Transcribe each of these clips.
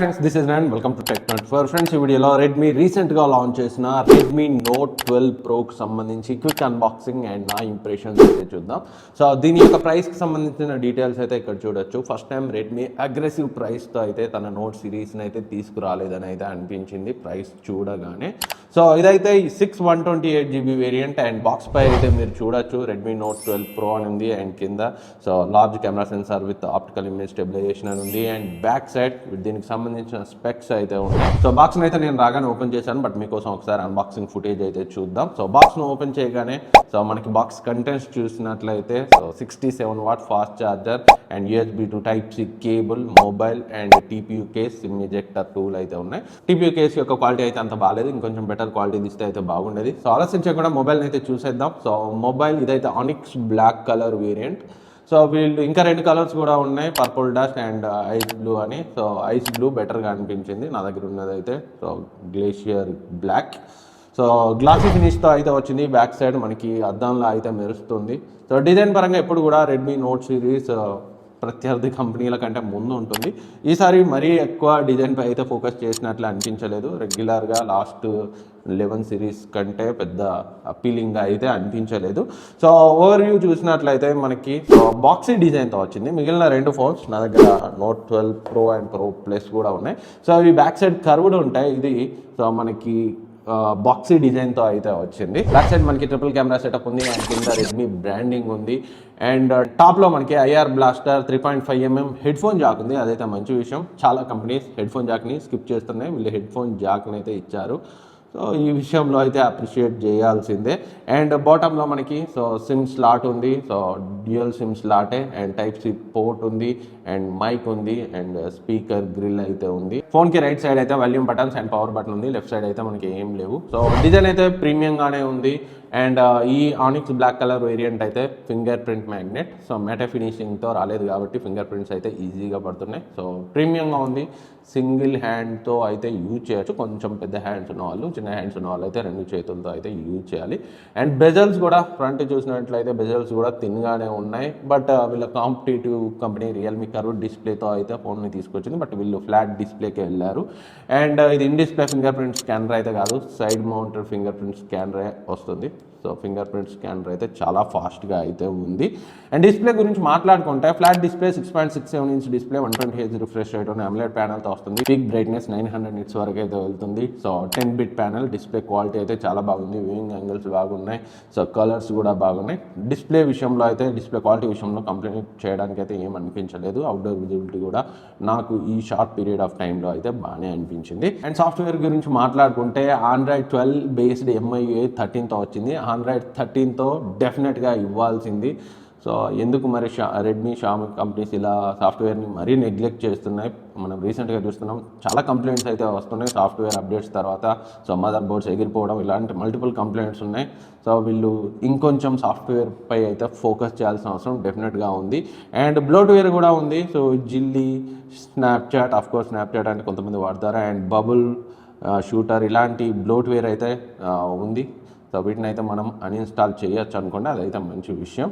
friends, this is Nan. Welcome to Tech Nut. For friends, ఈ వీడియోలో Redmi రీసెంట్గా launch చేసిన Redmi Note 12 Proకి సంబంధించి క్విక్ అన్బాక్సింగ్ అండ్ నా ఇంప్రెషన్స్ అయితే చూద్దాం. సో దీని యొక్క ప్రైస్కి సంబంధించిన డీటెయిల్స్ అయితే ఇక్కడ చూడొచ్చు. ఫస్ట్ టైం Redmi అగ్రెసివ్ ప్రైస్తో అయితే తన నోట్ సిరీస్ని అయితే తీసుకురాలేదని అయితే అనిపించింది ప్రైస్ చూడగానే. సో ఇదైతే 128GB వేరియంట్ అండ్ బాక్స్ పై అయితే మీరు చూడొచ్చు Redmi Note 12 Pro అని ఉంది అండ్ కింద so large camera sensor with optical image stabilisation అని ఉంది అండ్ బ్యాక్ సైడ్ దీనికి సంబంధించిన స్పెక్స్ అయితే ఉన్నాయి. సో బాక్స్ని అయితే నేను రాగానే ఓపెన్ చేశాను, బట్ మీకోసం ఒకసారి అన్బాక్సింగ్ ఫుటేజ్ అయితే చూద్దాం. సో బాక్స్ను ఓపెన్ చేయగానే సో మనకి బాక్స్ కంటెంట్స్ చూసినట్లయితే so 67W fast charger and USB to Type-C cable, mobile and TPU case, SIM ejector tool అయితే ఉన్నాయి. TPU కేస్ యొక్క క్వాలిటీ అయితే అంత బాగాలేదు, ఇంకొంచెం బెటర్ క్వాలిటీ ఇస్తే అయితే బాగుండేది. సో ఆలస్యం చేయకుండా మొబైల్ని అయితే చూసేద్దాం. సో మొబైల్ ఇదైతే onyx black colour variant. So వీళ్ళు ఇంకా 2 కలర్స్ కూడా ఉన్నాయి, purple dash and ice blue అని. సో ఐస్ బ్లూ బెటర్గా అనిపించింది నా దగ్గర ఉన్నది అయితే. So glacier black. So glossy ఫినిష్తో అయితే వచ్చింది. బ్యాక్ సైడ్ మనకి అద్దంలో అయితే మెరుస్తుంది. సో డిజైన్ పరంగా ఎప్పుడు కూడా Redmi Note సిరీస్ ప్రత్యర్థి కంపెనీల కంటే ముందు ఉంటుంది. ఈసారి మరీ ఎక్కువ డిజైన్పై అయితే ఫోకస్ చేసినట్లు అనిపించలేదు. రెగ్యులర్గా లాస్ట్ 11 సిరీస్ కంటే పెద్ద అపీలింగ్గా అయితే అనిపించలేదు. సో ఓవర్ వ్యూ చూసినట్లయితే మనకి బాక్సీ డిజైన్తో వచ్చింది. మిగిలిన 2 ఫోన్స్ నా దగ్గర Note 12 Pro and Pro Plus కూడా ఉన్నాయి. సో అవి బ్యాక్ సైడ్ కర్వ్డ్ ఉంటాయి. ఇది సో మనకి బాక్సీ డిజైన్తో అయితే వచ్చింది. బ్యాక్ సైడ్ మనకి ట్రిపుల్ కెమెరా సెటప్ ఉంది అండ్ కింద Redmi బ్రాండింగ్ ఉంది అండ్ టాప్లో మనకి IR blaster 3.5mm head phone Jack ఉంది. అదైతే మంచి విషయం. చాలా కంపెనీస్ హెడ్ ఫోన్ జాక్ని స్కిప్ చేస్తున్నాయి, వీళ్ళు హెడ్ ఫోన్ జాక్ని అయితే ఇచ్చారు. సో ఈ విషయంలో అయితే అప్రిషియేట్ చేయాల్సిందే. అండ్ బాటంలో మనకి సో సిమ్ స్లాట్ ఉంది. సో డ్యూయల్ సిమ్ స్లాటే అండ్ Type-C పోర్ట్ ఉంది అండ్ మైక్ ఉంది అండ్ స్పీకర్ గ్రిల్ అయితే ఉంది. ఫోన్కి రైట్ సైడ్ అయితే volume buttons and power button ఉంది. లెఫ్ట్ సైడ్ అయితే మనకి ఏం లేవు. సో డిజైన్ అయితే ప్రీమియంగానే ఉంది. అండ్ ఈ ఆనిక్స్ బ్లాక్ కలర్ వేరియంట్ అయితే finger print magnet. So metal ఫినిషింగ్తో రాలేదు కాబట్టి ఫింగర్ ప్రింట్స్ అయితే ఈజీగా పడుతున్నాయి. సో ప్రీమియంగా ఉంది. సింగిల్ హ్యాండ్తో అయితే యూజ్ చేయొచ్చు. కొంచెం పెద్ద హ్యాండ్స్ ఉన్న వాళ్ళు, చిన్న హ్యాండ్స్ ఉన్న వాళ్ళు అయితే 2 చేతులతో అయితే యూజ్ చేయాలి. అండ్ బెజల్స్ కూడా ఫ్రంట్ చూసినట్లయితే బెజల్స్ కూడా తిన్గానే ఉన్నాయి. బట్ వీళ్ళ కాంపిటేటివ్ కంపెనీ రియల్మీ కర్వ్ డిస్ప్లేతో అయితే ఫోన్ని తీసుకొచ్చింది, బట్ వీళ్ళు ఫ్లాట్ డిస్ప్లేకి వెళ్ళారు. అండ్ ఇది in display finger print scanner అయితే కాదు, సైడ్ మౌంటెడ్ ఫింగర్ ప్రింట్ స్కానరే వస్తుంది. సో ఫింగర్ ప్రింట్ స్కానర్ అయితే చాలా ఫాస్ట్గా అయితే ఉంది. అండ్ డిస్ప్లే గురించి మాట్లాడుకుంటే flat display 6.67 inch display, 120Hz refresh rate ఉన్న AMOLED ప్యానల్తో వస్తుంది. పీక్ బ్రైట్నెస్ 900 nits వరకు అయితే వెళ్తుంది. So 10-bit panel. Display quality అయితే చాలా బాగుంది. వ్యూయింగ్ యాంగిల్స్ బాగున్నాయి. సో కలర్స్ కూడా బాగున్నాయి. డిస్ప్లే విషయంలో అయితే డిస్ప్లే క్వాలిటీ విషయంలో కంప్లైంట్ చేయడానికి అయితే ఏం అనిపించలేదు. అవుట్డోర్ విజిబిలిటీ కూడా నాకు ఈ షార్ట్ పీరియడ్ ఆఫ్ టైంలో అయితే బాగానే అనిపించింది. అండ్ సాఫ్ట్వేర్ గురించి మాట్లాడుకుంటే Android 12 బేస్డ్ MIUI 13తో వచ్చింది. Android 13తో డెఫినెట్గా ఇవ్వాల్సింది. సో ఎందుకు మరి రెడ్మీ, షామీ కంపెనీస్ ఇలా సాఫ్ట్వేర్ని మరీ నెగ్లెక్ట్ చేస్తున్నాయి? మనం రీసెంట్గా చూస్తున్నాం, చాలా కంప్లైంట్స్ అయితే వస్తున్నాయి సాఫ్ట్వేర్ అప్డేట్స్ తర్వాత. సో మదర్ బోర్డ్స్ ఎగిరిపోవడం ఇలాంటి మల్టిపుల్ కంప్లైంట్స్ ఉన్నాయి. సో వీళ్ళు ఇంకొంచెం సాఫ్ట్వేర్ పై అయితే ఫోకస్ చేయాల్సిన అవసరం డెఫినెట్గా ఉంది. అండ్ బ్లోట్వేర్ కూడా ఉంది. సో జిల్లీ, స్నాప్చాట్, ఆఫ్కోర్స్ స్నాప్చాట్ అంటే కొంతమంది వాడతారు, అండ్ బబుల్ షూటర్ ఇలాంటి బ్లోట్వేర్ అయితే ఉంది. సో వీటిని అయితే మనం అన్ఇన్స్టాల్ చేయొచ్చు అనుకోండి, అదైతే మంచి విషయం.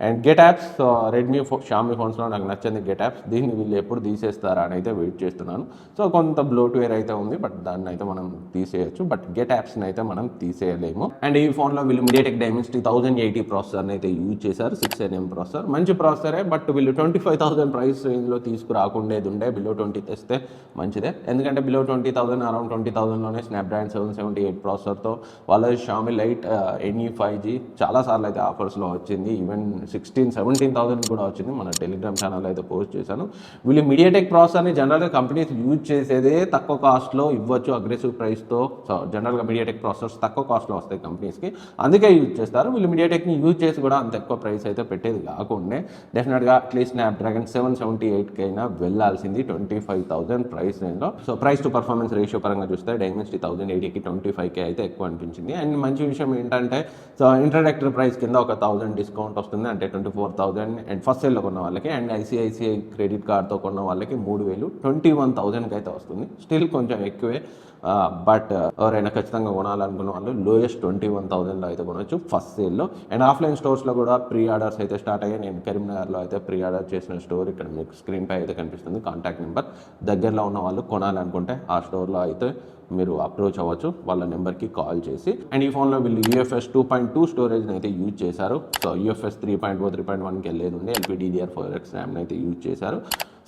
And get apps, so Redmi Xiaomi ఫోన్స్లో నాకు నచ్చింది గెట్ యాప్స్. దీన్ని వీళ్ళు ఎప్పుడు తీసేస్తారా అని అయితే వెయిట్ చేస్తున్నాను. సో కొంత బ్లోట్వేర్ అయితే ఉంది, బట్ దాన్ని అయితే మనం తీసేయచ్చు, బట్ గెట్ యాప్స్ని అయితే మనం తీసేయలేము. అండ్ ఈ ఫోన్లో వీళ్ళు MediaTek Dimensity 1080 ప్రాసెసర్ని అయితే యూజ్ చేశారు. 6nm ప్రాసెసర్, మంచి ప్రాసెసరే. బట్ వీళ్ళు 25,000 ప్రైస్ రేంజ్లో తీసుకురాకుండేది ఉండే. బిలో 20 తెస్తే మంచిదే, ఎందుకంటే బిలో 20,000 అరౌండ్ 20,000లోనే స్నాప్డ్రాగన్ 778 ప్రాసెసర్తో వాళ్ళ షామీ NE5G చాలాసార్లు అయితే ఆఫర్స్లో వచ్చింది. ఈవెన్ 16,000-17,000 కూడా వచ్చింది. మన టెలిగ్రామ్ ఛానల్ అయితే పోస్ట్ చేశాను. వీళ్ళు MediaTek ప్రాసెసర్ని జనరల్గా కంపెనీస్ యూజ్ చేసేదే తక్కువ కాస్ట్లో ఇవ్వచ్చు అగ్రెసివ్ ప్రైస్తో. సో జనరల్గా MediaTek ప్రాసెసర్స్ తక్కువ కాస్ట్లో వస్తాయి కంపెనీస్కి, అందుకే యూజ్ చేస్తారు. వీళ్ళు MediaTekని యూజ్ చేసి కూడా అంత ఎక్కువ ప్రైస్ అయితే పెట్టేది కాకుండా డెఫినెట్గా అట్లీస్ట్ స్నాప్డ్రాగన్ 778 అయినా వెళ్ళాల్సింది 25,000 ప్రైస్ రేంజ్లో. So price to performance ratio పరంగా చూస్తే Dimensity 1080కి 25K అయితే ఎక్కువ అనిపించింది. అండ్ మంచి విషయం విషయం ఏంటంటే సో ఇంట్రడక్టరీ ప్రైస్ కింద ఒక 1000 డిస్కౌంట్ వస్తుంది, అంటే 24,000 అండ్ ఫస్ట్ సేల్లో కొన్న వాళ్ళకి, అండ్ ఐసిఐసిఐ క్రెడిట్ కార్డ్తో కొన్న వాళ్ళకి 3,000 21,000కి అయితే వస్తుంది. స్టిల్ కొంచెం ఎక్కువే, బట్ ఎవరైనా ఖచ్చితంగా కొనాలనుకున్న వాళ్ళు లోయెస్ట్ 21,000లో అయితే కొనవచ్చు ఫస్ట్ సేల్లో. అండ్ ఆఫ్లైన్ స్టోర్స్లో కూడా ప్రీ ఆర్డర్స్ అయితే స్టార్ట్ అయ్యాయి. నేను కరీంనగర్లో అయితే ప్రీ ఆర్డర్ చేసిన స్టోర్ ఇక్కడ మీకు స్క్రీన్పై అయితే కనిపిస్తుంది కాంటాక్ట్ నెంబర్. దగ్గరలో ఉన్న వాళ్ళు కొనాలనుకుంటే ఆ స్టోర్లో అయితే మీరు అప్రోచ్ అవ్వచ్చు వాళ్ళ నెంబర్కి కాల్ చేసి. అండ్ ఈ ఫోన్లో వీళ్ళు UFS 2.2 స్టోరేజ్ని అయితే యూజ్ చేశారు. సో UFS 3.0 3.1కి వెళ్ళేది ఉండే LPDDR4X ర్యామ్ని అయితే యూజ్ చేశారు.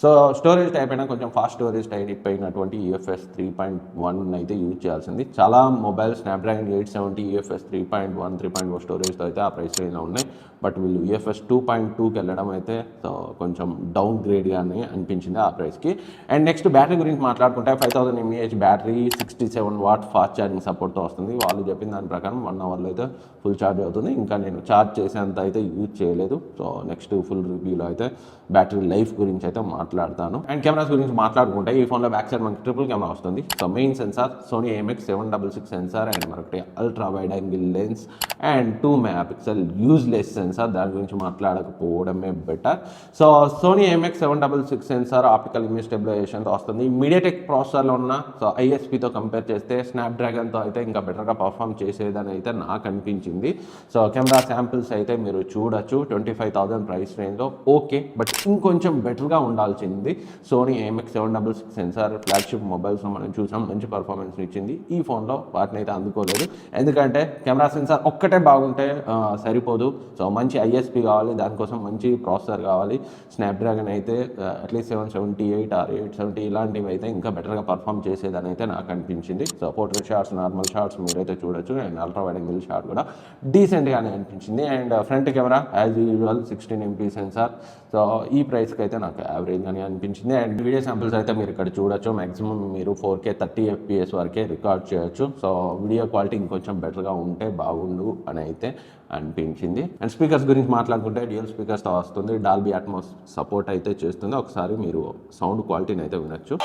సో స్టోరేజ్ టైప్ అయినా కొంచెం ఫాస్ట్ స్టోరేజ్ టైప్ అయినటువంటి UFS 3.1 అయితే యూజ్ చేయాల్సింది. చాలా మొబైల్ స్నాప్డ్రాగన్ 870 UFS 3.1 3.0 స్టోరేజ్తో అయితే ఆ ప్రైస్ రేంజ్లో ఉన్నాయి. బట్ వీళ్ళు UFS 2.2కి వెళ్ళడం అయితే సో కొంచెం డౌన్ గ్రేడ్గానే అనిపించింది ఆ ప్రైస్కి. అండ్ నెక్స్ట్ బ్యాటరీ గురించి మాట్లాడుకుంటే 5000 mAh battery 67 watt fast charging సపోర్ట్తో వస్తుంది. వాళ్ళు చెప్పిన దాని ప్రకారం 1 అవర్లో అయితే ఫుల్ ఛార్జ్ అవుతుంది. ఇంకా నేను ఛార్జ్ చేసేంత అయితే యూజ్ చేయలేదు. సో నెక్స్ట్ ఫుల్ రివ్యూలో అయితే బ్యాటరీ లైఫ్ గురించి అయితే మాట్లాడతాను. అండ్ కెమెరాస్ గురించి మాట్లాడుకుంటే ఈ ఫోన్లో బ్యాక్ సైడ్ మనకి ట్రిపుల్ కెమెరా వస్తుంది. So main sensor Sony AMX766 sensor, and మరొకటి ultra wide angle lens and 2 MP useless sensor. దాని గురించి మాట్లాడకపోవడమే better. So Sony AMX766 sensor optical image స్టెబిలైజేషన్తో వస్తుంది. మీడియాటెక్ ప్రాసెసర్లో ఉన్న సో ISPతో కంపేర్ చేస్తే స్నాప్డ్రాగన్తో అయితే ఇంకా బెటర్గా పర్ఫామ్ చేసేదని అయితే నాకు అనిపించింది. సో కెమెరా శాంపిల్స్ అయితే మీరు చూడొచ్చు 25,000 ప్రైస్ రేంజ్లో ఓకే, బట్ ఇంకొంచెం బెటర్గా ఉండాల్సింది. సోనీ AMX766 సెన్సార్ ఫ్లాగ్షిప్ మొబైల్స్లో మనం చూసాం, మంచి పర్ఫార్మెన్స్ ఇచ్చింది. ఈ ఫోన్లో వాటిని అయితే అందుకోలేదు. ఎందుకంటే కెమెరా సెన్సార్ ఒక్కటే బాగుంటే సరిపోదు. సో మంచి ISP కావాలి, దానికోసం మంచి ప్రాసెసర్ కావాలి. స్నాప్డ్రాగన్ అయితే అట్లీస్ట్ 778 ఆర్ 870 ఇలాంటివి అయితే ఇంకా బెటర్గా పర్ఫామ్ చేసేదని అయితే నాకు అనిపించింది. So portrait shots, normal shots మీరైతే చూడొచ్చు. And ultra wide angle shot కూడా డీసెంట్గానే అనిపించింది. And front camera as usual 16 MP sensor. So ఈ ప్రైస్కి అయితే నాకు యావరేజ్గానే అనిపించింది. అండ్ వీడియో శాంపిల్స్ అయితే మీరు ఇక్కడ చూడొచ్చు. మాక్సిమం మీరు 4K 30 FPS వరకే రికార్డ్ చేయొచ్చు. సో వీడియో క్వాలిటీ ఇంకొంచెం బెటర్గా ఉంటే బాగుండు అని అయితే అనిపించింది. అండ్ స్పీకర్స్ గురించి మాట్లాడుకుంటే డ్యూయల్ స్పీకర్స్తో వస్తుంది. డాల్బీ అట్మాస్ సపోర్ట్ అయితే చేస్తుంది. ఒకసారి మీరు సౌండ్ క్వాలిటీని అయితే వినొచ్చు.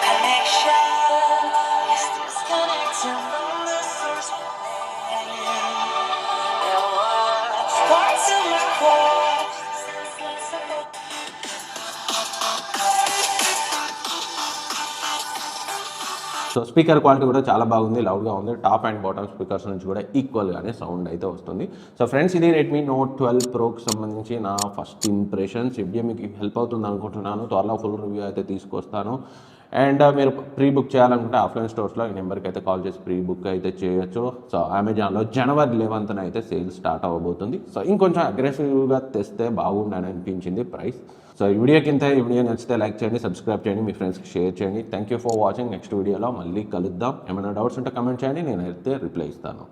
సో స్పీకర్ క్వాలిటీ కూడా చాలా బాగుంది, లౌడ్గా ఉంది. టాప్ అండ్ బాటమ్ స్పీకర్స్ నుంచి కూడా ఈక్వల్గానే సౌండ్ అయితే వస్తుంది. సో ఫ్రెండ్స్, ఇది రెడ్మీ నోట్ 12 ప్రోకి సంబంధించి నా ఫస్ట్ ఇంప్రెషన్స్. వీడియో మీకు హెల్ప్ అవుతుంది అనుకుంటున్నాను. త్వరలో ఫుల్ రివ్యూ అయితే తీసుకొస్తాను. అండ్ మీరు ప్రీ బుక్ చేయాలనుకుంటే ఆఫ్లైన్ స్టోర్స్లో ఈ నెంబర్కి అయితే కాల్ చేసి ప్రీ బుక్ అయితే చేయొచ్చు. సో అమెజాన్లో January 11th అయితే సేల్ స్టార్ట్ అవ్వబోతుంది. సో ఇంకొంచెం అగ్రెసివ్గా తెస్తే బాగుండని అనిపించింది ప్రైస్. సో ఈ వీడియో కింద ఈ వీడియో నచ్చితే లైక్ చేయండి, సబ్స్క్రైబ్ చేయండి, మీ ఫ్రెండ్స్కి షేర్ చేయండి. Thank you for watching. Next వీడియోలో మళ్ళీ కలుద్దాం. ఏమైనా డౌట్స్ ఉంటే కమెంట్ చేయండి, నేనైతే రిప్లై ఇస్తాను.